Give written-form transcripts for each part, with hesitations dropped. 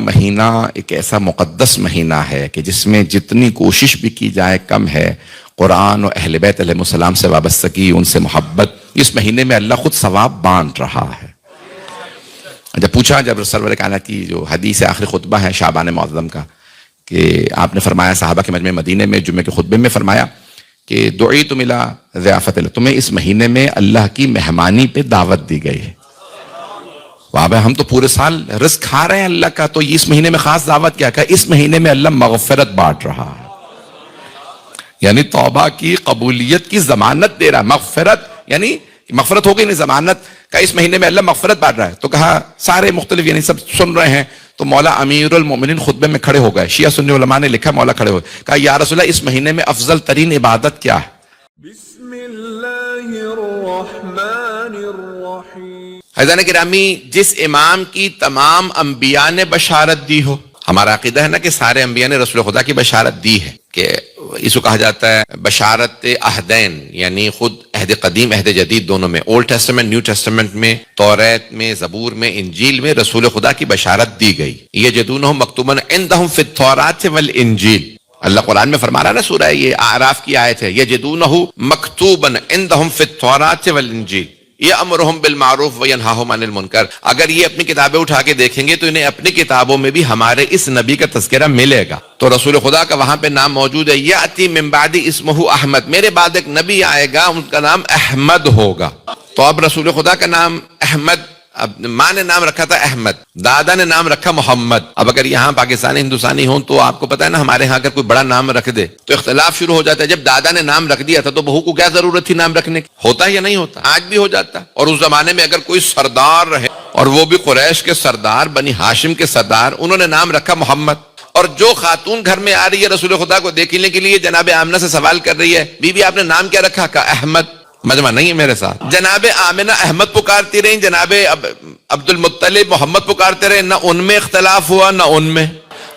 مہینہ ایک ایسا مقدس مہینہ ہے کہ جس میں جتنی کوشش بھی کی جائے کم ہے. قرآن و اہل بیت علیہ السلام سے وابستگی، ان سے محبت، اس مہینے میں اللہ خود ثواب بانٹ رہا ہے. جب پوچھا، جب سرور کائنات کی جو حدیث آخری خطبہ ہے شعبان معظم کا، کہ آپ نے فرمایا صحابہ کے مجمع مدینے میں جمعے کے خطبے میں فرمایا کہ دعیتم الی ضیافت اللہ، تمہیں اس مہینے میں اللہ کی مہمانی پہ دعوت دی گئی ہے. واہ بھائی، ہم تو پورے سال رزق کھا رہے ہیں اللہ کا، تو اس مہینے میں خاص دعوت کیا؟ کہ اس مہینے میں اللہ مغفرت بانٹ رہا ہے، یعنی توبہ کی قبولیت کی ضمانت دے رہا ہے. مغفرت یعنی مغفرت ہو گئی نہیں، ضمانت کا اس مہینے میں اللہ مغفرت بانٹ رہا ہے. تو کہا سارے مختلف یعنی سب سن رہے ہیں، تو مولا امیر المومنین خطبے میں کھڑے ہو گئے. شیعہ سنی علماء نے لکھا، مولا کھڑے ہوئے، کہا یا رسول اللہ اس مہینے میں افضل ترین عبادت کیا ہے؟ بسم اللہ الرحمن الرحیم. حضرات گرامی، جس امام کی تمام انبیاء نے بشارت دی ہو، ہمارا عقیدہ ہے نا کہ سارے انبیاء نے رسول خدا کی بشارت دی ہے، کہ اس کو کہا جاتا ہے بشارت عہدین، یعنی خود عہد قدیم عہد جدید دونوں میں، اولڈ ٹیسٹمنٹ نیو ٹیسٹمنٹ میں، توریت میں، زبور میں، انجیل میں رسول خدا کی بشارت دی گئی. یجدونہ مکتوبا عندہم فی التوراۃ والانجیل، اللہ قرآن میں فرما رہا ہے نا، سورہ یہ اعراف کی آیت ہے، یجدونہ مکتوبا عندہم فی التوراۃ والانجیل یأمرہم بالمعروف وینہاہم عن المنکر. اگر یہ اپنی کتابیں اٹھا کے دیکھیں گے تو انہیں اپنی کتابوں میں بھی ہمارے اس نبی کا تذکرہ ملے گا. تو رسول خدا کا وہاں پہ نام موجود ہے، یأتی من بعد اسمہ احمد، میرے بعد ایک نبی آئے گا، ان کا نام احمد ہوگا. تو اب رسول خدا کا نام احمد، اب ماں نے نام رکھا تھا احمد، دادا نے نام رکھا محمد. اب اگر یہاں پاکستانی ہندوستانی ہوں تو آپ کو پتا ہے نا، ہمارے ہاں اگر کوئی بڑا نام رکھ دے تو اختلاف شروع ہو جاتا ہے. جب دادا نے نام رکھ دیا تھا تو بہو کو کیا ضرورت تھی نام رکھنے کی؟ ہوتا ہے یا نہیں ہوتا؟ آج بھی ہو جاتا. اور اس زمانے میں اگر کوئی سردار رہے، اور وہ بھی قریش کے سردار، بنی ہاشم کے سردار، انہوں نے نام رکھا محمد. اور جو خاتون گھر میں آ رہی ہے رسول خدا کو دیکھنے کے لیے، جناب آمنہ سے سوال کر رہی ہے، بی بی آپ نے نام کیا رکھا؟ کہا احمد. مجمع نہیں ہے میرے ساتھ. جناب آمنہ احمد پکارتی رہیں، جناب عبد المطلب محمد پکارتے رہے، نہ ان میں اختلاف ہوا نہ ان میں.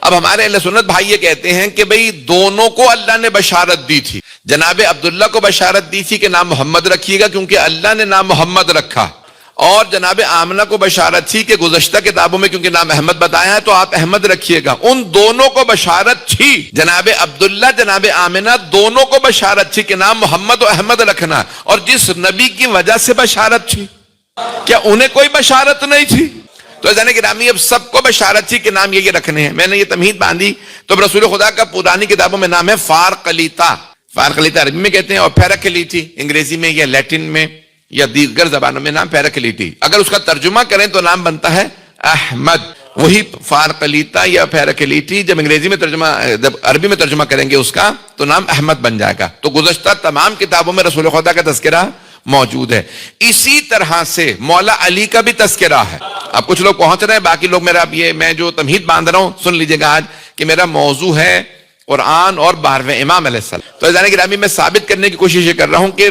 اب ہمارے اہل سنت بھائی یہ کہتے ہیں کہ بھئی دونوں کو اللہ نے بشارت دی تھی. جناب عبداللہ کو بشارت دی تھی کہ نام محمد رکھیے گا کیونکہ اللہ نے نام محمد رکھا، اور جناب آمنہ کو بشارت تھی کہ گزشتہ کتابوں میں کیونکہ نام احمد بتایا ہے تو آپ احمد رکھیے گا. ان دونوں کو بشارت تھی، جناب عبداللہ جناب آمنہ دونوں کو بشارت تھی کہ نام محمد و احمد رکھنا. اور جس نبی کی وجہ سے بشارت تھی، کیا انہیں کوئی بشارت نہیں تھی؟ تو عزیزان گرامی، اب سب کو بشارت تھی کہ نام یہ رکھنے ہیں. میں نے یہ تمہید باندھی تو اب رسول خدا کا پرانی کتابوں میں نام ہے فارقلیتا. فارقلیتا عربی میں کہتے ہیں، اور پیراکلیٹی انگریزی میں یا لیٹن میں یا دیگر زبانوں میں نام پیراکلیٹی. اگر اس کا ترجمہ کریں تو نام بنتا ہے احمد. وہی فارقلیتا یا پیراکلیٹی جب انگریزی میں ترجمہ، جب عربی میں ترجمہ کریں گے اس کا تو نام احمد بن جائے گا. تو گزشتہ تمام کتابوں میں رسول خدا کا تذکرہ موجود ہے. اسی طرح سے مولا علی کا بھی تذکرہ ہے. اب کچھ لوگ پہنچ رہے ہیں، باقی لوگ میرا اب یہ میں جو تمہید باندھ رہا ہوں سن لیجئے گا آج، کہ میرا موضوع ہے قرآن اور 12ویں امام علیہ السلام. تو عزیزان گرامی، میں ثابت کرنے کی کوشش یہ کر رہا ہوں کہ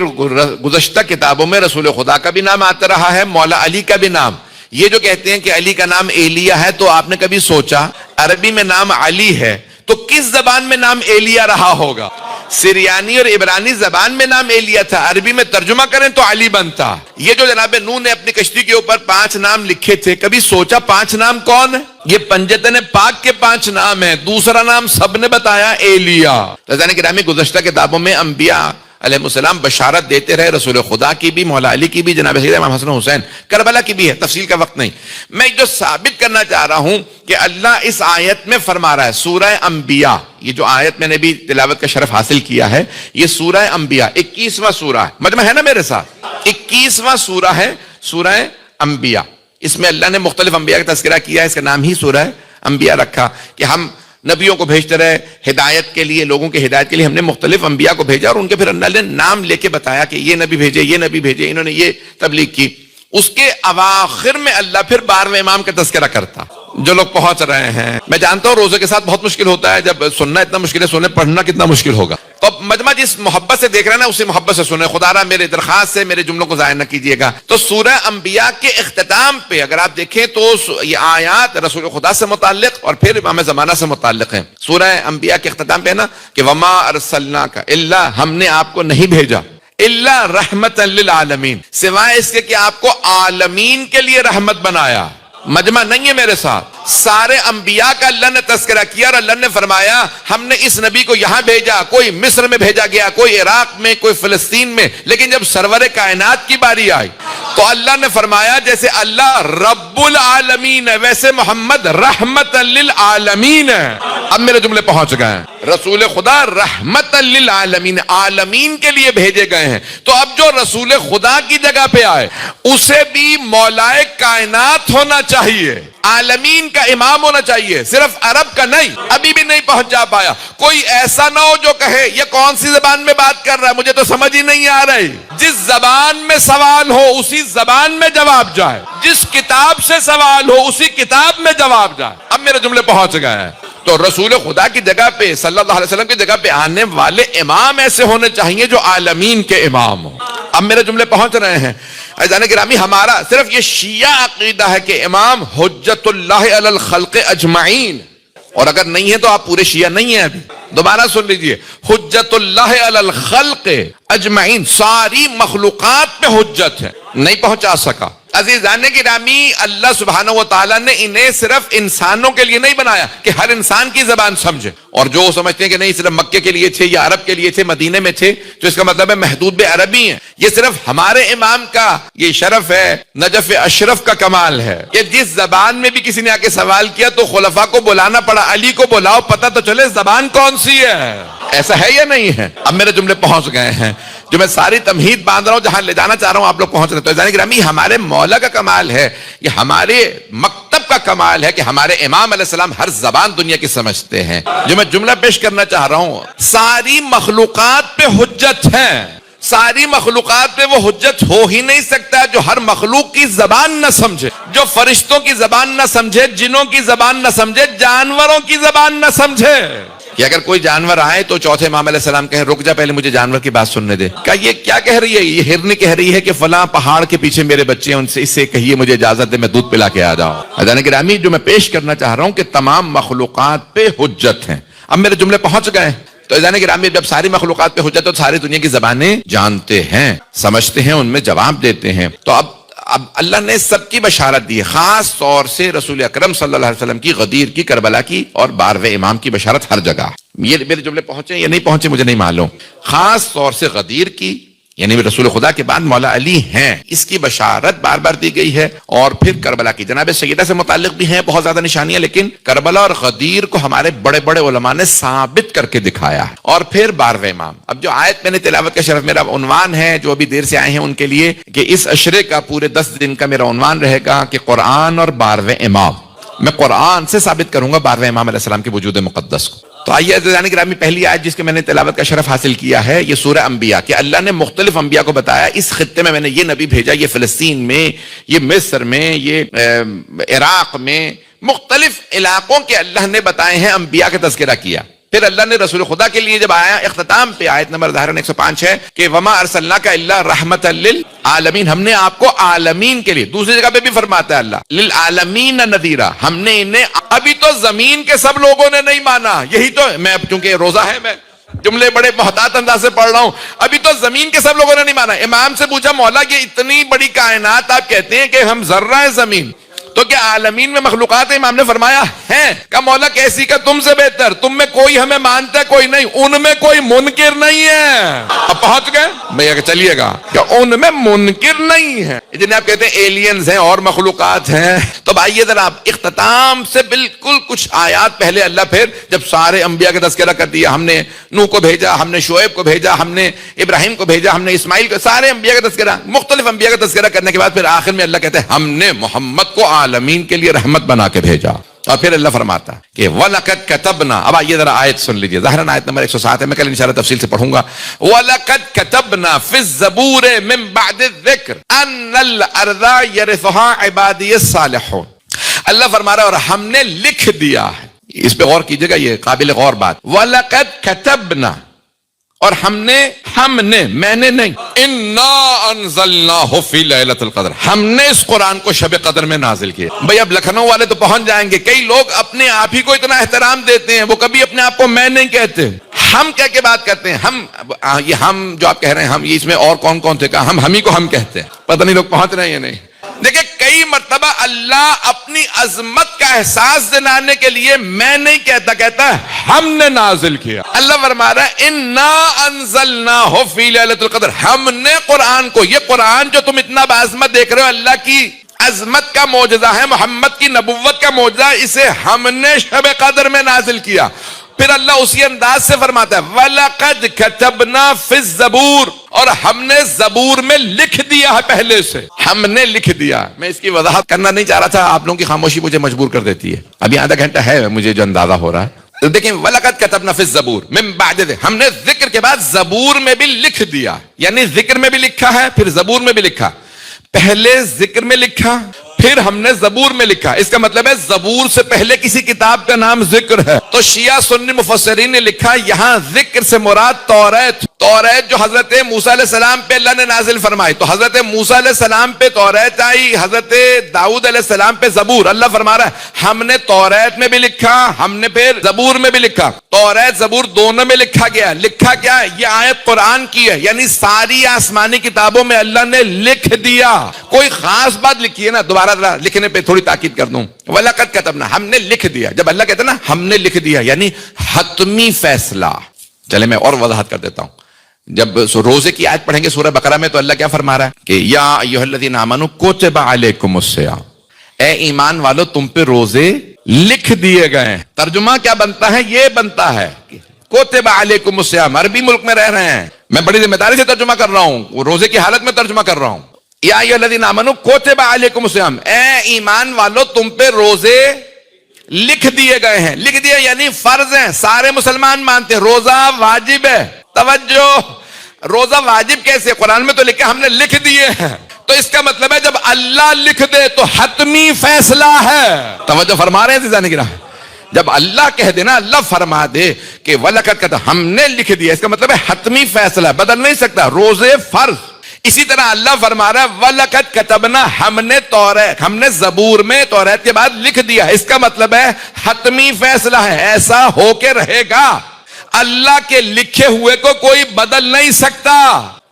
گزشتہ کتابوں میں رسول خدا کا بھی نام آتا رہا ہے، مولا علی کا بھی نام. یہ جو کہتے ہیں کہ علی کا نام ایلیا ہے، تو آپ نے کبھی سوچا عربی میں نام علی ہے تو کس زبان میں نام ایلیا رہا ہوگا؟ سریانی اور عبرانی زبان میں نام ایلیا تھا، عربی میں ترجمہ کریں تو علی بنتا. یہ جو جناب نوح نے اپنی کشتی کے اوپر 5 نام لکھے تھے، کبھی سوچا 5 نام کون ہے؟ یہ پنجتن پاک کے 5 نام ہیں، دوسرا نام سب نے بتایا ایلیا. رضوان گرامی، گزشتہ کتابوں میں انبیاء علیہ السلام بشارت دیتے رہے، رسول خدا کی بھی، مولا علی کی بھی، جناب سید امام حسن حسین، کربلا کی بھی ہے، تفصیل کا وقت نہیں. میں جو ثابت کرنا چاہ رہا ہوں کہ اللہ اس آیت میں فرما رہا ہے، سورہ انبیاء، یہ جو آیت میں نے بھی تلاوت کا شرف حاصل کیا ہے، یہ سورہ انبیاء 21واں سورہ ہے. مجمع ہے نا میرے ساتھ؟ 21واں سورہ ہے سورہ انبیاء. اس میں اللہ نے مختلف انبیاء کا تذکرہ کیا ہے، اس کا نام ہی سورہ انبیاء رکھا کہ ہم نبیوں کو بھیجتے رہے ہدایت کے لیے، لوگوں کے ہدایت کے لیے ہم نے مختلف انبیاء کو بھیجا، اور ان کے پھر اللہ نے نام لے کے بتایا کہ یہ نبی بھیجے، یہ نبی بھیجے، انہوں نے یہ تبلیغ کی. اس کے اواخر میں اللہ پھر 12ویں امام کا تذکرہ کرتا. جو لوگ پہنچ رہے ہیں، میں جانتا ہوں روزے کے ساتھ بہت مشکل ہوتا ہے، جب سننا اتنا مشکل ہے، سننے پڑھنا کتنا مشکل ہوگا. تو مجمع جس محبت سے دیکھ رہے ہیں نا، اسی محبت سے سنیں. خدا را میرے درخواست سے میرے جملوں کو ضائع نہ کیجیے گا. تو سورہ انبیاء کے اختتام پہ اگر آپ دیکھیں تو یہ آیات رسول خدا سے متعلق اور پھر امام زمانہ سے متعلق ہیں. سورہ انبیاء کے اختتام پہ ہے نا کہ وما ارسلناک الا، ہم نے آپ کو نہیں بھیجا، الا رحمتا للعالمین، سوائے اس کے کہ آپ کو عالمین کے لیے رحمت بنایا. مجمع نہیں ہے میرے ساتھ. سارے انبیاء کا اللہ نے تذکرہ کیا اور اللہ نے فرمایا ہم نے اس نبی کو یہاں بھیجا, کوئی مصر میں بھیجا گیا, کوئی عراق میں, کوئی فلسطین میں, لیکن جب سرور کائنات کی باری آئی تو اللہ نے فرمایا جیسے اللہ رب العالمین ہے ویسے محمد رحمت للعالمین ہے. اب میرے جملے پہنچ گئے ہیں. رسول خدا رحمت للعالمین, عالمین کے لیے بھیجے گئے ہیں. تو اب جو رسول خدا کی جگہ پہ آئے اسے بھی مولائے کائنات ہونا چاہیے, عالمین کا امام ہونا چاہیے, صرف عرب کا نہیں. ابھی بھی نہیں پہنچ جا پایا. کوئی ایسا نہ ہو جو کہے یہ کون سی زبان میں بات کر رہا ہے, مجھے تو سمجھ ہی نہیں آ رہی. جس زبان میں سوال ہو اسی زبان میں جواب جائے, جس کتاب سے سوال ہو اسی کتاب میں جواب جائے. اب میرے جملے پہنچ گئے ہیں. تو رسول خدا کی جگہ پہ صلی اللہ علیہ وسلم کی جگہ پہ آنے والے امام ایسے ہونے چاہیے جو عالمین کے امام ہوں. اب میرے جملے پہنچ رہے ہیں. عزیزان گرامی, ہمارا صرف یہ شیعہ عقیدہ ہے کہ امام حجت اللہ علی الخلق اجمعین, اور اگر نہیں ہے تو آپ پورے شیعہ نہیں ہیں. ابھی دوبارہ سن لیجئے, حجت اللہ علی الخلق اجمعین, ساری مخلوقات پہ حجت ہے. نہیں پہنچا سکا. عزیزان گرامی, اللہ سبحانہ و تعالیٰ نے انہیں صرف انسانوں کے لیے نہیں بنایا کہ ہر انسان کی زبان سمجھے, اور جو سمجھتے ہیں کہ نہیں صرف مکے کے لیے تھے یا عرب کے لیے تھے, مدینے میں تھے, تو اس کا مطلب ہے محدود عربی ہیں. یہ صرف ہمارے امام کا یہ شرف ہے, نجف اشرف کا کمال ہے کہ جس زبان میں بھی کسی نے آ کے سوال کیا تو خلفاء کو بلانا پڑا, علی کو بلاؤ پتہ تو چلے زبان کون سی ہے. ایسا ہے یا نہیں ہے؟ اب میرے جملے پہنچ گئے ہیں. جو میں ساری تمہید باندھ رہا ہوں, جہاں لے جانا چاہ رہا ہوں آپ لوگ پہنچ رہے. تو عزیزان گرامی, ہمارے مولا کا کمال ہے, یہ ہمارے مکتب کا کمال ہے کہ ہمارے امام علیہ السلام ہر زبان دنیا کی سمجھتے ہیں. جو میں جملہ پیش کرنا چاہ رہا ہوں, ساری مخلوقات پہ حجت ہے. ساری مخلوقات پہ وہ حجت ہو ہی نہیں سکتا جو ہر مخلوق کی زبان نہ سمجھے, جو فرشتوں کی زبان نہ سمجھے, جنوں کی زبان نہ سمجھے, جانوروں کی زبان نہ سمجھے. کہ اگر کوئی جانور آئے تو چوتھے امام علیہ السلام کہیں رک جا پہلے مجھے جانور کی بات سننے دے. کہا یہ کیا کہہ رہی ہے؟ یہ ہرنی کہہ رہی ہے کہ فلاں پہاڑ کے پیچھے میرے بچے ہیں, ان سے اس سے کہیے مجھے اجازت دے میں دودھ پلا کے آ جاؤں. عزیزان گرامی, جو میں پیش کرنا چاہ رہا ہوں کہ تمام مخلوقات پہ حجت ہیں. اب میرے جملے پہنچ گئے. تو عزیزان گرامی, جب ساری مخلوقات پہ حجت ہے تو ساری دنیا کی زبانیں جانتے ہیں, سمجھتے ہیں, ان میں جواب دیتے ہیں. تو اب اللہ نے سب کی بشارت دی ہے, خاص طور سے رسول اکرم صلی اللہ علیہ وسلم کی, غدیر کی, کربلا کی اور 12ویں امام کی بشارت ہر جگہ. یہ میرے جملے پہنچے یا نہیں پہنچے مجھے نہیں معلوم. خاص طور سے غدیر کی, یعنی رسول خدا کے بعد مولا علی ہیں, اس کی بشارت بار بار دی گئی ہے. اور پھر کربلا کی جناب سیدہ سے متعلق بھی ہیں بہت زیادہ نشانیاں, لیکن کربلا اور غدیر کو ہمارے بڑے بڑے علماء نے ثابت کر کے دکھایا ہے. اور پھر 12ویں امام. اب جو آیت میں نے تلاوت کا شرف, میرا عنوان ہے جو ابھی دیر سے آئے ہیں ان کے لیے, کہ اس عشرے کا پورے 10 دن کا میرا عنوان رہے گا کہ قرآن اور 12ویں امام. میں قرآن سے ثابت کروں گا 12ویں امام علیہ السلام کے وجود مقدس کو. تو آئیے عزیزان گرامی, پہلی آیت جس کے میں نے تلاوت کا شرف حاصل کیا ہے یہ سورہ انبیاء, کہ اللہ نے مختلف انبیاء کو بتایا اس خطے میں نے یہ نبی بھیجا, یہ فلسطین میں, یہ مصر میں, یہ عراق میں, مختلف علاقوں کے اللہ نے بتائے ہیں, انبیاء کا تذکرہ کیا. پھر اللہ نے رسول خدا کے لیے جب آیا اختتام پہ, آیت نمبر ظاہراً 105 ہے کہ وما ارسلناک الا رحمۃ للعالمین, ہم نے آپ کو عالمین کے لیے. دوسری جگہ پہ بھی فرماتا ہے اللہ للعالمین نذیرا, ہم نے انہیں, ابھی تو زمین کے سب لوگوں نے نہیں مانا. یہی تو میں, چونکہ روزہ ہے, میں جملے بڑے محتاط انداز سے پڑھ رہا ہوں. ابھی تو زمین کے سب لوگوں نے نہیں مانا. امام سے پوچھا مولا یہ اتنی بڑی کائنات آپ کہتے ہیں کہ ہم ذرہ ہے زمین, تو کیا عالمین میں مخلوقات ہیں؟ امام نے فرمایا ہیں. کہ مولا کیسی کا تم سے بہتر, تم میں کوئی ہمیں مانتا ہے کوئی نہیں, ان میں کوئی منکر نہیں ہے. اب پہنچ گئے بھیا کہ چلیے گا کہ ان میں منکر نہیں ہے, جنہیں آپ کہتے ہیں ایلینز ہیں اور مخلوقات ہیں. تو بھائی ذرا اختتام سے بالکل کچھ آیات پہلے اللہ پھر جب سارے انبیاء کا تذکرہ کر دیا, ہم نے نوح کو بھیجا, ہم نے شعیب کو بھیجا, ہم نے ابراہیم کو بھیجا, ہم نے اسماعیل کو, سارے انبیاء کا تذکرہ, مختلف انبیاء کا تذکرہ کرنے کے بعد پھر آخر میں اللہ کہتے ہیں ہم نے محمد کو عالمین کے لیے رحمت بنا کے بھیجا. اور پھر اللہ فرماتا کہ وَلَقَدْ كَتَبْنَا. اب آئیے ذرا آیت سن لیجئے, ظاہراً آیت نمبر 107 ہے, میں کل انشاءاللہ تفصیل سے پڑھوں گا. وَلَقَدْ كَتَبْنَا فِي الزَّبُورِ مِن بَعْدِ الذِّكْرِ أَنَّ الْأَرْضَ يَرِثُهَا عِبَادِيَ الصَّالِحُونَ. اللہ فرما رہا ہے اور ہم نے لکھ دیا ہے. اس پہ غور کیجئے گا, یہ قابل غور بات. وَلَقَدْ كَتَبْنَا, اور ہم نے, میں نے نہیں, اِنَّا أَنزَلْنَاهُ فِي لَيْلَةِ الْقَدْرِ, ہم نے اس قرآن کو شب قدر میں نازل کیا. بھئی اب لکھنؤ والے تو پہنچ جائیں گے, کئی لوگ اپنے آپ ہی کو اتنا احترام دیتے ہیں, وہ کبھی اپنے آپ کو میں نہیں کہتے, ہم کہہ کے بات کرتے ہیں. ہم جو آپ کہہ رہے ہیں, ہم یہ اس میں اور کون کون تھے, کہا ہم ہی کو ہم کہتے ہیں. پتہ نہیں لوگ پہنچ رہے ہیں یا نہیں. دیکھیں کئی مرتبہ اللہ اپنی عظمت کا احساس دلانے کے لیے میں نہیں کہتا ہم نے نازل کیا. اللہ فرما رہا ہے انا انزلناہ فی لیلۃ القدر, ہم نے قرآن کو, یہ قرآن جو تم اتنا بعظمت دیکھ رہے ہو اللہ کی عظمت کا معجزہ ہے, محمد کی نبوت کا معجزہ, اسے ہم نے شب قدر میں نازل کیا. پھر اللہ اسی انداز سے فرماتا ہے وَلَقَدْ كَتَبْنَا فِي الزَّبُورِ, اور ہم نے زبور میں لکھ دیا ہے, پہلے سے ہم نے لکھ دیا. میں اس کی وضاحت کرنا نہیں چاہ رہا تھا, آپ لوگوں کی خاموشی مجھے مجبور کر دیتی ہے. ابھی آدھا گھنٹہ ہے مجھے جو اندازہ ہو رہا ہے. تو دیکھیں وَلَقَدْ كَتَبْنَا فِي الزَّبُورِ مِن بَعْدِ, ہم نے ذکر کے بعد زبور میں بھی لکھ دیا, یعنی ذکر میں بھی لکھا ہے پھر زبور میں بھی لکھا. پہلے ذکر میں لکھا پھر ہم نے زبور میں لکھا. اس کا مطلب ہے زبور سے پہلے کسی کتاب کا نام ذکر ہے. تو شیعہ سنی مفسرین نے لکھا یہاں ذکر سے مراد توریت, توریت جو حضرت موسیٰ علیہ السلام پہ اللہ نے نازل فرمائی. تو حضرت موسیٰ علیہ السلام پہ توریت آئی, حضرت داؤد علیہ السلام پہ زبور. اللہ فرما رہا ہے ہم نے توریت میں بھی لکھا, ہم نے پھر زبور میں بھی لکھا. توریت زبور دونوں میں لکھا گیا. لکھا کیا, یہ آیت قرآن کی ہے, یعنی ساری آسمانی کتابوں میں اللہ نے لکھ دیا. کوئی خاص بات لکھی ہے نا, دوبارہ لکھنے پہ تھوڑی تاکید کر دوں, وَلَقَدْ كَتَبْنَا, ہم نے لکھ دیا. جب اللہ کہتا ہے نا ہم نے لکھ دیا یعنی حتمی فیصلہ. چلے میں اور وضاحت کر دیتا ہوں. جب روزے کی آیت پڑھیں گے سورہ بقرہ میں تو اللہ کیا فرما رہا ہے کہ یا ایھا الذین آمنوا کتب علیکم الصیام, اے ایمان والو تم پہ روزے لکھ دیے گئے ہیں. ترجمہ کیا بنتا ہے, یہ بنتا ہے کتب علیکم الصیام. عربی ملک میں رہ رہے ہیں, میں بڑی ذمہ داری سے ترجمہ کر رہا ہوں, روزے کی حالت میں ترجمہ کر رہا ہوں. یا ایھا الذین آمنوا کتب علیکم الصیام, اے ایمان والو تم پہ روزے لکھ دیے گئے ہیں. لکھ دیے یعنی فرض ہیں, سارے مسلمان مانتے ہیں روزہ واجب ہے. توجہ, روزہ واجب کیسے, قرآن میں تو لکھا ہم نے لکھ دیے ہیں. تو اس کا مطلب ہے جب اللہ لکھ دے تو حتمی فیصلہ ہے. توجہ فرما رہے ہیں زیادہ گرا, جب اللہ کہہ دے نا, اللہ فرما دے کہ وَلَقَدْ كَتَبْنَا, ہم نے لکھ دیا, اس کا مطلب ہے حتمی فیصلہ, بدل نہیں سکتا. روزے فرض. اسی طرح اللہ فرما رہا ہے وَلَقَدْ كَتَبْنَا, ہم نے توریت, ہم نے زبور میں توریت کے بعد لکھ دیا. اس کا مطلب ہے حتمی فیصلہ ہے, ایسا ہو کے رہے گا. اللہ کے لکھے ہوئے کو کوئی بدل نہیں سکتا.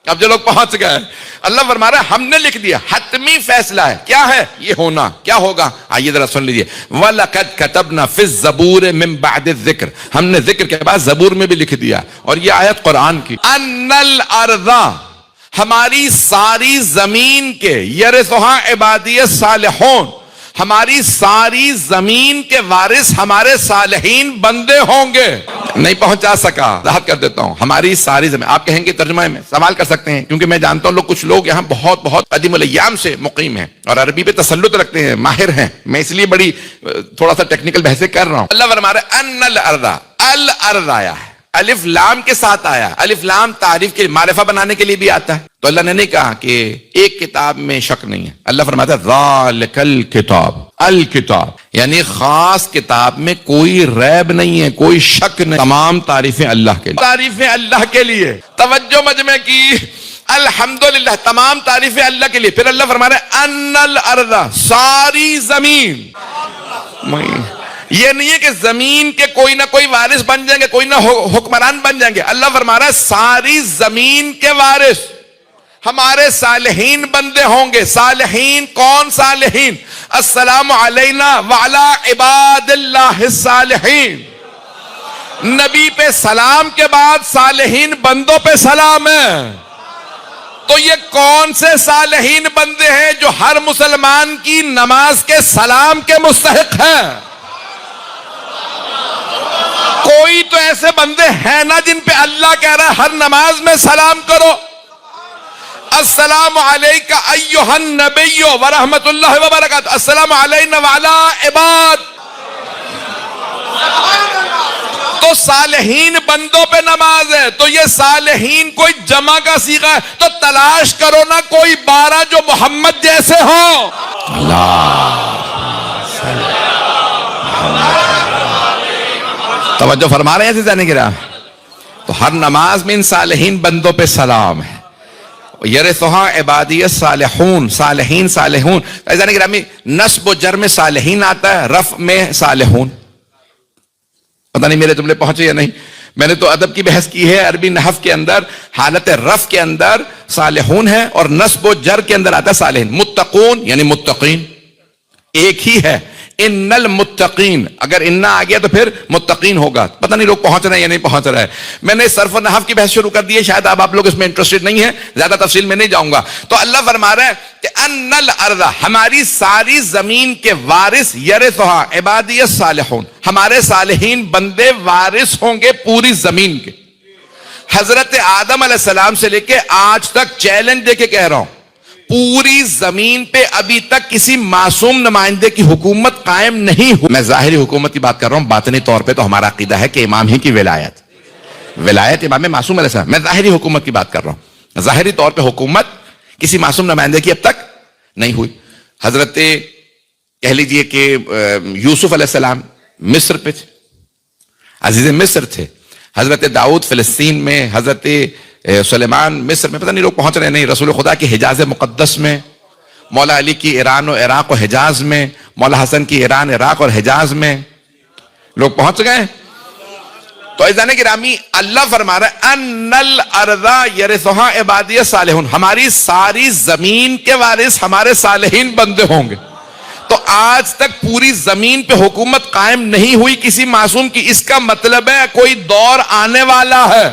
اب جو لوگ پہنچ گئے, اللہ فرما رہا ہے ہم نے لکھ دیا, حتمی فیصلہ ہے. کیا ہے یہ ہونا, کیا ہوگا, آئیے ذرا سن لیجیے. وَلَقَدْ كَتَبْنَا فِي الزَّبُورِ مِن بَعْدِ الذِّكْرِ, ہم نے ذکر کے بعد زبور میں بھی لکھ دیا. اور یہ آیت قرآن کی, أَنَّ الْأَرْضَ, ہماری ساری زمین کے, یرثھا عبادی الصالحون, ہماری ساری زمین کے وارث ہمارے صالحین بندے ہوں گے. نہیں پہنچا سکا, وضاحت کر دیتا ہوں. ہماری ساری زمین, آپ کہیں گے ترجمہ میں سوال کر سکتے ہیں, کیونکہ میں جانتا ہوں لوگ, کچھ لوگ یہاں بہت قدیم الایام سے مقیم ہیں اور عربی پہ تسلط رکھتے ہیں, ماہر ہیں. میں اس لیے بڑی تھوڑا سا ٹیکنیکل بحثیں کر رہا ہوں. اللہ فرما رہا ہے ان الارض, الارض آیا ہے, الف لام کے ساتھ آیا. الف لام تعریف کے معرفہ بنانے کے لیے بھی آتا ہے. تو اللہ نے نہیں کہا کہ ایک کتاب میں شک نہیں ہے. اللہ فرماتا ہے ذالک الکتاب, الکتاب یعنی خاص کتاب میں کوئی ریب نہیں ہے, کوئی شک نہیں. تمام تعریفیں اللہ کے لیے, تعریفیں اللہ کے لیے. توجہ مجمع کی, الحمدللہ, تمام تعریفیں اللہ کے لیے. پھر اللہ فرما رہا ہے ان الارض, ساری زمین. یہ نہیں ہے کہ زمین کے کوئی نہ کوئی وارث بن جائیں گے, کوئی نہ حکمران بن جائیں گے. اللہ فرما رہا ہے ساری زمین کے وارث ہمارے صالحین بندے ہوں گے. صالحین کون صالحین؟ السلام علینا وعلی عباد اللہ الصالحین. نبی پہ سلام کے بعد صالحین بندوں پہ سلام ہے. تو یہ کون سے صالحین بندے ہیں جو ہر مسلمان کی نماز کے سلام کے مستحق ہیں؟ کوئی تو ایسے بندے ہیں نا جن پہ اللہ کہہ رہا ہے ہر نماز میں سلام کرو. السلام علیکہ ایھا النبی ورحمۃ اللہ وبرکاتہ, السلام علینا وعلی عباد. تو صالحین بندوں پہ نماز ہے. تو یہ صالحین کوئی جمع کا صیغہ ہے, تو تلاش کرو نا کوئی 12 جو محمد جیسے ہوں. توجہ فرما رہے ہیں جانے کی راہ. تو ہر نماز میں ان صالحین بندوں پہ سلام ہے. یرثھا عبادی الصالحون, صالحین صالحون. جانے کی راہ میں نصب و جر میں صالحین آتا ہے, رفع میں صالحون. پتہ نہیں میرے جملے پہنچے یا نہیں. میں نے تو ادب کی بحث کی ہے، عربی نحو کے اندر حالت رفع کے اندر صالحون ہے اور نصب و جر کے اندر آتا ہے صالحین. متقون یعنی متقین ایک ہی ہے. ان المتقین، اگر انا آ گیا تو پھر متقین ہوگا. پتہ نہیں لوگ پہنچ رہے ہیں یا نہیں پہنچ رہے ہیں. میں نے صرف و نحو کی بحث شروع کر دی ہے، شاید آپ لوگ اس میں انٹرسٹڈ نہیں ہیں، زیادہ تفصیل میں نہیں جاؤں گا. تو اللہ فرما رہا ہے کہ ان الارض، ہماری ساری زمین کے وارث، یرثھا عبادی الصالحون، ہمارے صالحین بندے وارث ہوں گے پوری زمین کے. حضرت آدم علیہ السلام سے لے کے آج تک چیلنج دے کے کہہ رہا ہوں، پوری زمین پہ ابھی تک کسی معصوم نمائندے کی حکومت قائم نہیں ہوئی. میں ظاہری حکومت کی بات کر رہا ہوں، باطنی طور پہ تو ہمارا عقیدہ ہے کہ امام ہی کی ولایت امام معصوم علیہ السلام. میں ظاہری حکومت کی بات کر رہا ہوں، ظاہری طور پہ حکومت کسی معصوم نمائندے کی اب تک نہیں ہوئی. حضرت کہہ لیجئے کہ یوسف علیہ السلام مصر پہ تھے، عزیز مصر تھے. حضرت داؤد فلسطین میں، حضرت سلیمان مصر میں. پتہ نہیں لوگ پہنچ رہے نہیں. رسول خدا کی حجاز مقدس میں، مولا علی کی ایران و عراق و حجاز میں، مولا حسن کی ایران عراق اور حجاز میں لوگ پہنچ گئے. تو عزیزان گرامی، اللہ فرما رہا ہے ان الارض یرثھا عبادی الصالحون، ہماری ساری زمین کے وارث ہمارے صالحین بندے ہوں گے. تو آج تک پوری زمین پہ حکومت قائم نہیں ہوئی کسی معصوم کی. اس کا مطلب ہے کوئی دور آنے والا ہے.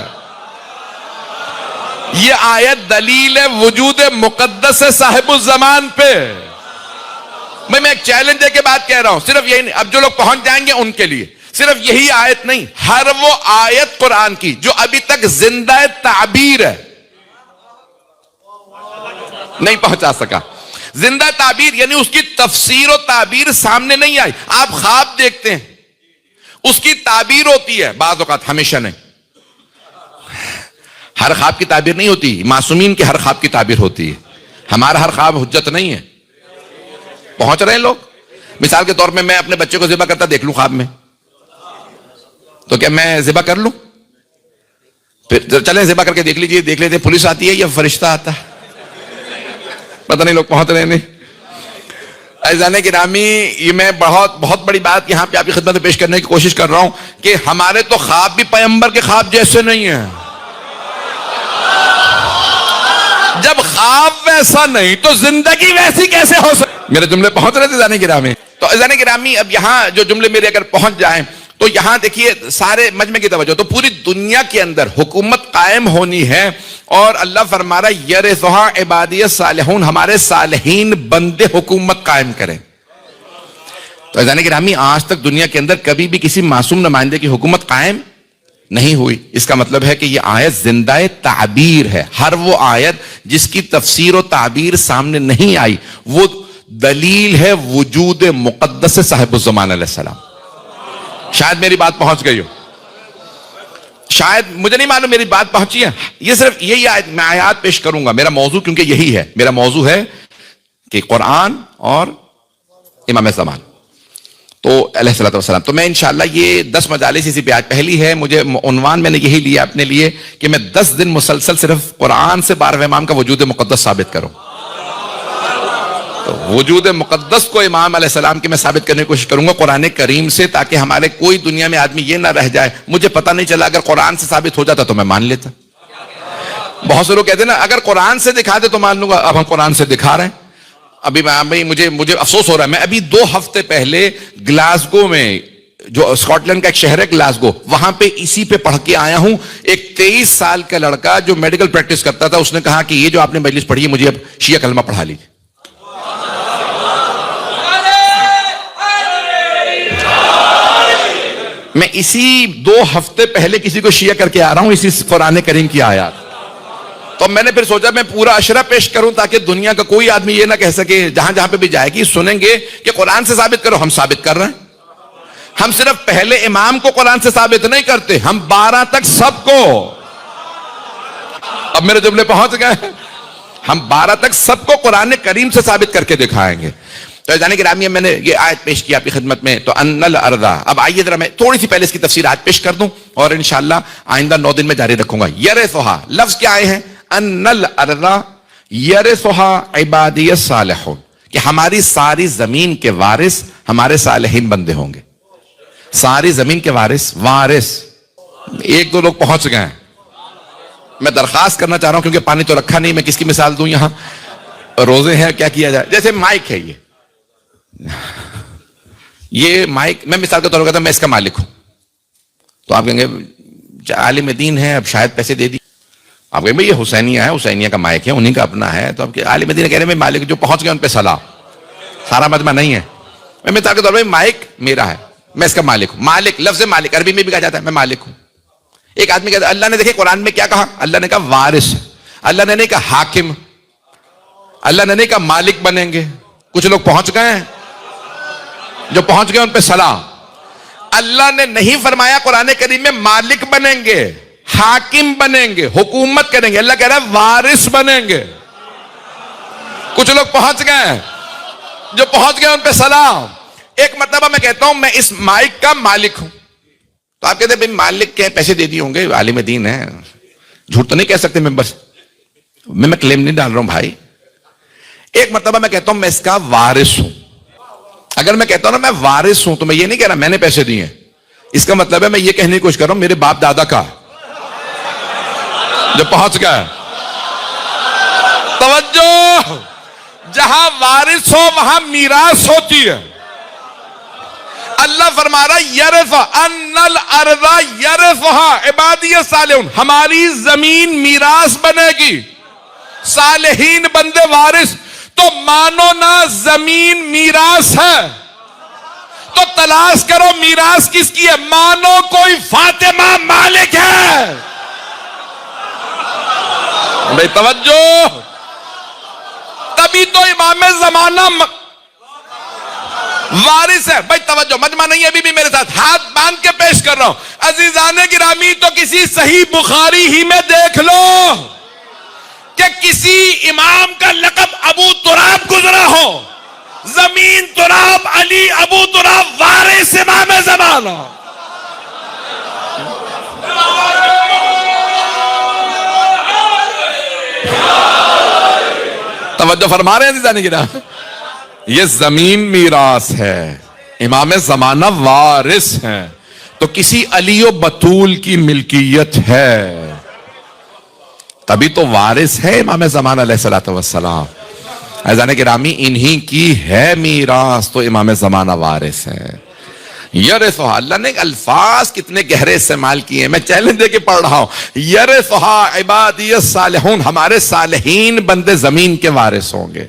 یہ آیت دلیل وجود مقدس ہے صاحب الزمان پہ. میں ایک چیلنج دے کے بات کہہ رہا ہوں، صرف یہی نہیں، اب جو لوگ پہنچ جائیں گے ان کے لیے صرف یہی آیت نہیں، ہر وہ آیت قرآن کی جو ابھی تک زندہ تعبیر ہے، نہیں پہنچا سکا. زندہ تعبیر یعنی اس کی تفسیر و تعبیر سامنے نہیں آئی. آپ خواب دیکھتے ہیں، اس کی تعبیر ہوتی ہے بعض اوقات، ہمیشہ نہیں. ہر خواب کی تعبیر نہیں ہوتی، معصومین کے ہر خواب کی تعبیر ہوتی ہے. ہمارا ہر خواب حجت نہیں ہے. پہنچ رہے ہیں لوگ. مثال کے طور پہ میں اپنے بچے کو ذبح کرتا دیکھ لوں خواب میں، تو کیا میں ذبح کر لوں؟ پھر چلیں ذبح کر کے دیکھ لیجئے، دیکھ لیتے پولیس آتی ہے یا فرشتہ آتا ہے. پتہ نہیں لوگ پہنچ رہے نہیں. عزیزان گرامی، یہ میں بہت بڑی بات یہاں پہ آپ کی خدمت میں پیش کرنے کی کوشش کر رہا ہوں کہ ہمارے تو خواب بھی پیغمبر کے خواب جیسے نہیں ہیں. جب خواب ویسا نہیں تو زندگی ویسی کیسے ہو سکتی؟ میرے جملے پہنچ رہے تھے عزیزان گرامی. تو عزیزان گرامی، اب یہاں جو جملے میرے اگر پہنچ جائیں تو یہاں دیکھیے سارے مجمع کی توجہ، تو پوری دنیا کے اندر حکومت قائم ہونی ہے اور اللہ فرما رہا ہے یرثھا عبادی الصالحون، ہمارے صالحین بندے حکومت قائم کریں. تو عزیزان گرامی، آج تک دنیا کے اندر کبھی بھی کسی معصوم نمائندے کی حکومت قائم نہیں ہوئی. اس کا مطلب ہے کہ یہ آیت زندہ تعبیر ہے. ہر وہ آیت جس کی تفسیر و تعبیر سامنے نہیں آئی وہ دلیل ہے وجود مقدس صاحب الزمان علیہ السلام. شاید میری بات پہنچ گئی ہو، شاید مجھے نہیں معلوم میری بات پہنچی ہے. یہ صرف یہی آیت میں آیات پیش کروں گا. میرا موضوع کیونکہ یہی ہے، میرا موضوع ہے کہ قرآن اور امام زمان تو علیہ الصلوۃ والسلام. تو میں انشاءاللہ یہ 10 مجالس اسی پہ آج پہلی ہے. مجھے عنوان میں نے یہی لیا اپنے لیے کہ میں 10 دن مسلسل صرف قرآن سے 12ویں امام کا وجود مقدس ثابت کروں. تو وجود مقدس کو امام علیہ السلام کے میں ثابت کرنے کی کوشش کروں گا قرآن کریم سے، تاکہ ہمارے کوئی دنیا میں آدمی یہ نہ رہ جائے مجھے پتہ نہیں چلا، اگر قرآن سے ثابت ہو جاتا تو میں مان لیتا. بہت سے لوگ کہتے ہیں نا اگر قرآن سے دکھا دے تو مان لوں گا. اب ہم قرآن سے دکھا رہے ہیں. ابھی مجھے افسوس ہو رہا ہے، میں ابھی 2 ہفتے پہلے گلاسگو میں، جو اسکاٹ لینڈ کا ایک شہر ہے گلاسگو، وہاں پہ اسی پہ پڑھ کے آیا ہوں. ایک 23 سال کا لڑکا جو میڈیکل پریکٹس کرتا تھا، اس نے کہا کہ یہ جو آپ نے مجلس پڑھی ہے مجھے اب شیعہ کلمہ پڑھا لیجیے. میں اسی 2 ہفتے پہلے کسی کو شیعہ کر کے آ رہا ہوں اسی قرآن کریم کی آیات. تو میں نے پھر سوچا میں پورا اشرہ پیش کروں تاکہ دنیا کا کوئی آدمی یہ نہ کہہ سکے، جہاں پہ بھی جائے گی سنیں گے کہ قرآن سے ثابت کرو. ہم ثابت کر رہے ہیں. ہم صرف پہلے امام کو قرآن سے ثابت نہیں کرتے، ہم 12 تک سب کو. اب میرے جملے پہنچ گئے. ہم 12 تک سب کو قرآن کریم سے ثابت کر کے دکھائیں گے. تو جانے کی رامی میں نے یہ آیت پیش کی آپ کی خدمت میں. تو ان الارض، اب آئیے ذرا میں تھوڑی سی پہلے اس کی تفسیر آج پیش کر دوں اور انشاءاللہ آئندہ 9 دن میں جاری رکھوں گا. یرثھا لفظ کیا آئے ہیں؟ ان الارض یرثھا عبادی الصالحون، کہ ہماری ساری زمین کے وارث ہمارے صالحین بندے ہوں گے. ساری زمین کے وارث ایک دو لوگ پہنچ گئے ہیں. میں درخواست کرنا چاہ رہا ہوں کیونکہ پانی تو رکھا نہیں, میں کس کی مثال دوں یہاں, روزے ہیں کیا کیا جائے. جیسے مائک ہے یہ مائک میں مثال کے طور پر کہتا ہوں میں اس کا مالک ہوں, تو آپ کہیں گے عالم دین ہے اب شاید پیسے دے دی. آپ کہیں یہ حسینیہ ہے, حسینیہ کا مائک ہے, انہیں کا اپنا ہے, تو آپ عالم دین کہہ رہے ہیں مالک جو پہنچ گئے ان پہ سلام, سارا مجمع نہیں ہے. میں مثال کے طور پر مائک میرا ہے, میں اس کا مالک ہوں. مالک لفظ مالک عربی میں بھی کہا جاتا ہے میں مالک ہوں. ایک آدمی کہتا ہے اللہ نے دیکھے قرآن میں کیا کہا, اللہ نے کہا وارث, اللہ نے نہیں کہا حاکم, اللہ نے نہیں کہا مالک بنیں گے. کچھ لوگ پہنچ گئے ہیں, جو پہنچ گئے ان پہ سلام. اللہ نے نہیں فرمایا قرآن کریم میں مالک بنیں گے, حاکم بنیں گے, حکومت کریں گے. اللہ کہہ رہا ہے وارث بنیں گے. کچھ لوگ پہنچ گئے, جو پہنچ گئے ان پہ سلام. ایک مرتبہ میں کہتا ہوں میں اس مائک کا مالک ہوں, تو آپ کہتے ہیں بھائی مالک کے پیسے دے دیے ہوں گے, عالم دین ہے, جھوٹ تو نہیں کہہ سکتے ممبر سے, میں کلیم نہیں ڈال رہا ہوں بھائی. ایک مرتبہ میں کہتا ہوں میں اس کا وارث ہوں. اگر میں کہتا ہوں نا میں وارث ہوں تو میں یہ نہیں کہہ رہا میں نے پیسے دیے, اس کا مطلب ہے میں یہ کہنے کی کوشش کر رہا ہوں میرے باپ دادا کا, جو پہنچ گیا. توجہ, جہاں وارث ہو وہاں میراث ہوتی ہے. اللہ فرما رہا یرث ان الارض یرثها عبادی الصالحون, ہماری زمین میراث بنے گی, صالحین بندے وارث. تو مانو نا زمین میراث ہے, تو تلاش کرو میراث کس کی ہے. مانو کوئی فاطمہ مالک ہے. بھائی توجہ, تبھی تو امام زمانہ وارث ہے. بھائی توجہ, مجمع نہیں ہے ابھی بھی میرے ساتھ, ہاتھ باندھ کے پیش کر رہا ہوں. عزیزان گرامی تو کسی صحیح بخاری ہی میں دیکھ لو کہ کسی امام کا لقب ابو تراب گزرا ہو. زمین تراب علی ابو تراب وارث امام زمانہ. توجہ فرما رہے ہیں عزیزان گرامی, یہ زمین میراث ہے, امام زمانہ وارث ہیں, تو کسی علی و بطول کی ملکیت ہے, تبھی تو وارث ہے امام زمانہ علیہ الصلوۃ والسلام. عزیزان گرامی انہی کی ہے میراث, تو امام زمانہ وارث ہے. یرثھا, اللہ نے الفاظ کتنے گہرے استعمال کیے, میں چیلنج دے کے پڑھ رہا ہوں. یرثھا عبادی الصالحون, ہمارے صالحین بندے زمین کے وارث ہوں گے.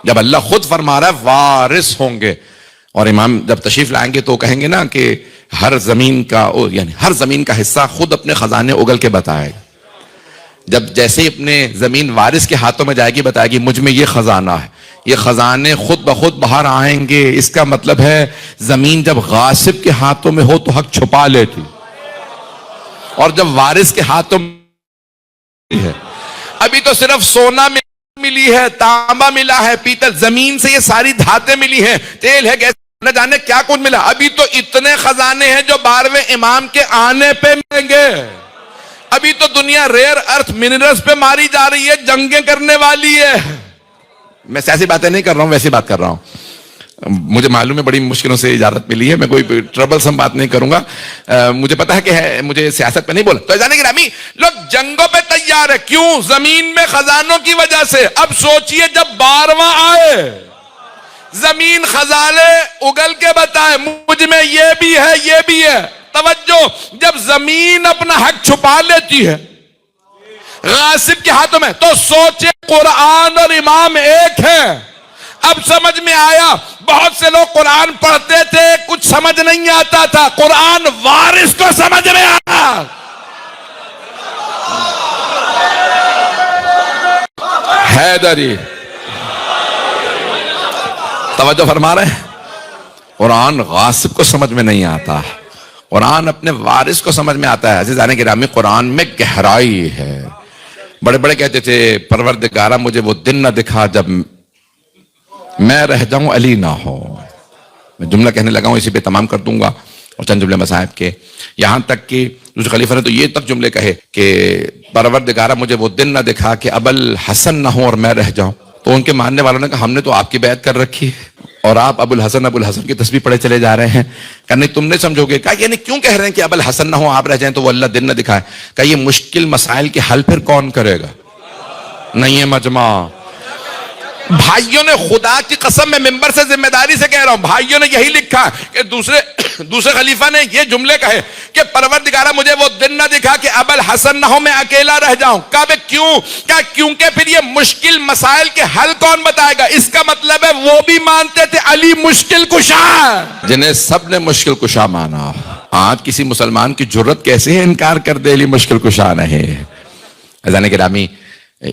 جب اللہ خود فرما رہا ہے وارث ہوں گے, اور امام جب تشریف لائیں گے تو کہیں گے نا کہ ہر زمین کا, یعنی ہر زمین کا حصہ خود اپنے خزانے اگل کے بتائے گا. جب جیسے ہی اپنے زمین وارث کے ہاتھوں میں جائے گی بتائے گی مجھ میں یہ خزانہ ہے, یہ خزانے خود بخود باہر آئیں گے. اس کا مطلب ہے زمین جب غاصب کے ہاتھوں میں ہو تو حق چھپا لیتی, اور جب وارث کے ہاتھوں میں ہے. ابھی تو صرف سونا ملی ہے, تانبا ملا ہے, پیتل, زمین سے یہ ساری دھاتیں ملی ہیں, تیل ہے, گیس, نہ جانے کیا کچھ ملا. ابھی تو اتنے خزانے ہیں جو 12ویں امام کے آنے پہ ملیں گے. ابھی تو دنیا ریئر ارتھ منرلز پہ ماری جا رہی ہے, جنگیں کرنے والی ہے. میں سیاسی باتیں نہیں کر رہا ہوں, ویسی بات کر رہا ہوں. مجھے معلوم ہے بڑی مشکلوں سے اجازت ملی ہے, میں کوئی ٹربل سم بات نہیں کروں گا. مجھے پتا ہے کہ مجھے سیاست پہ نہیں بولا. تو جانے گرامی لوگ جنگوں پہ تیار ہے, کیوں؟ زمین میں خزانوں کی وجہ سے. اب سوچئے جب 12واں آئے, زمین خزانے اگل کے بتائے مجھ میں یہ بھی ہے, یہ بھی ہے. توجہ, جب زمین اپنا حق چھپا لیتی ہے غاصب کے ہاتھوں میں, تو سوچے قرآن اور امام ایک ہے. اب سمجھ میں آیا. بہت سے لوگ قرآن پڑھتے تھے, کچھ سمجھ نہیں آتا تھا, قرآن وارث کو سمجھ میں آیا. حیدری توجہ فرما رہے ہیں, قرآن غاصب کو سمجھ میں نہیں آتا, قرآن اپنے وارث کو سمجھ میں آتا ہے. عزیزان گرامی قرآن میں گہرائی ہے. بڑے بڑے کہتے تھے پروردگارہ مجھے وہ دن نہ دکھا جب میں رہ جاؤں علی نہ ہو. میں جملہ کہنے لگا ہوں, اسی پہ تمام کر دوں گا, اور چند جملے مصاحب کے. یہاں تک کہ دوسرے خلیفہ نے تو یہ تک جملے کہے کہ پروردگارہ مجھے وہ دن نہ دکھا کہ ابل حسن نہ ہو اور میں رہ جاؤں. تو ان کے ماننے والوں نے کہا ہم نے تو آپ کی بیعت کر رکھی ہے, اور آپ ابو الحسن کی تسبیح پڑھے چلے جا رہے ہیں. کہ نہیں تم نے سمجھو گے. کہا یعنی کیوں کہہ رہے ہیں کہ ابو الحسن نہ ہو آپ رہ جائیں تو وہ اللہ دن نہ دکھائے. کہ یہ مشکل مسائل کے حل پھر کون کرے گا؟ نہیں ہے مجمع. بھائیوں نے خدا کی قسم میں ممبر سے ذمہ داری سے کہہ رہا ہوں, بھائیوں نے یہی لکھا کہ دوسرے خلیفہ نے یہ جملے کہے کہ پروردگارہ مجھے وہ دن نہ دکھا کہ ابو الحسن نہ ہو میں اکیلا رہ جاؤں. کہا کیوں؟ کہا کیونکہ پھر یہ مشکل مسائل کے حل کون بتائے گا؟ اس کا مطلب ہے وہ بھی مانتے تھے علی مشکل کشا, جنہیں سب نے مشکل کشا مانا. آج کسی مسلمان کی جرت کیسے ہے انکار کر دے علی مشکل کشا نہیں. عزیزان گرامی,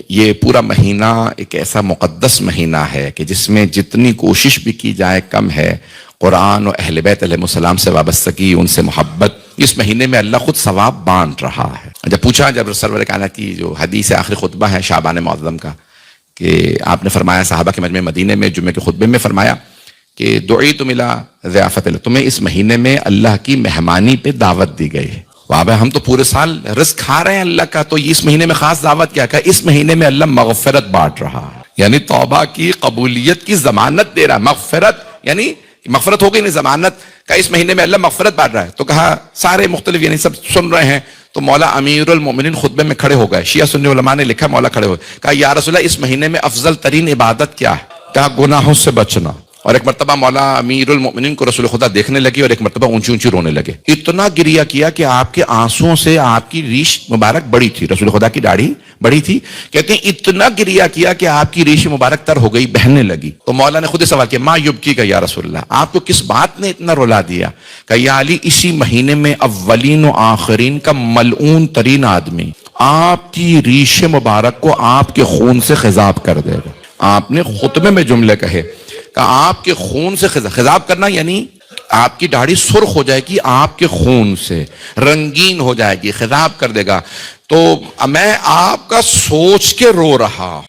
یہ پورا مہینہ ایک ایسا مقدس مہینہ ہے کہ جس میں جتنی کوشش بھی کی جائے کم ہے. قرآن و اہل بیت علیہ السلام سے وابستگی, ان سے محبت, اس مہینے میں اللہ خود ثواب بانٹ رہا ہے. جب پوچھا, جب سرور کائنات کی جو حدیث آخری خطبہ ہے شعبان معظم کا, کہ آپ نے فرمایا صحابہ کے مجمع مدینے میں جمعے کے خطبے میں فرمایا کہ دعیتم الی ضیافت اللہ, تمہیں اس مہینے میں اللہ کی مہمانی پہ دعوت دی گئی ہے. بابا ہم تو پورے سال رزق کھا رہے ہیں اللہ کا, تو اس مہینے میں خاص دعوت کیا؟ کہ اس مہینے میں اللہ مغفرت بانٹ رہا ہے, یعنی توبہ کی قبولیت کی ضمانت دے رہا ہے. مغفرت یعنی مغفرت ہو گئی نہیں, ضمانت کا اس مہینے میں اللہ مغفرت بانٹ رہا ہے. تو کہا سارے مختلف یعنی سب سن رہے ہیں, تو مولا امیر المومنین خطبے میں کھڑے ہو گئے. شیعہ سنی علماء نے لکھا مولا کھڑے ہوئے, کہا یا رسول اللہ اس مہینے میں افضل ترین عبادت کیا ہے؟ کہا گناہوں سے بچنا. اور ایک مرتبہ مولا امیر المؤمنین کو رسول خدا دیکھنے لگے اور ایک مرتبہ اونچی اونچی رونے لگے. اتنا گریہ کیا کہ آپ کے آنسوؤں سے آپ کی ریش مبارک بڑی تھی, رسول خدا کی داڑھی بڑی تھی, کہتے ہیں اتنا گریہ کیا کہ آپ کی ریش مبارک تر ہو گئی, بہنے لگی. تو مولا نے خود ہی سوال کیا, ما یبکی کا یا رسول اللہ, آپ کو کس بات نے اتنا رلا دیا؟ کہ یا علی اسی مہینے میں اولین و آخرین کا ملعون ترین آدمی آپ کی ریش مبارک کو آپ کے خون سے خضاب کر دے گا. آپ نے خطبے میں جملے کہے کہ آپ کے خون سے خضاب کرنا, یعنی آپ کی داڑھی سرخ ہو جائے گی, آپ کے خون سے رنگین ہو جائے گی, خضاب کر دے گا. تو میں آپ کا سوچ کے رو رہا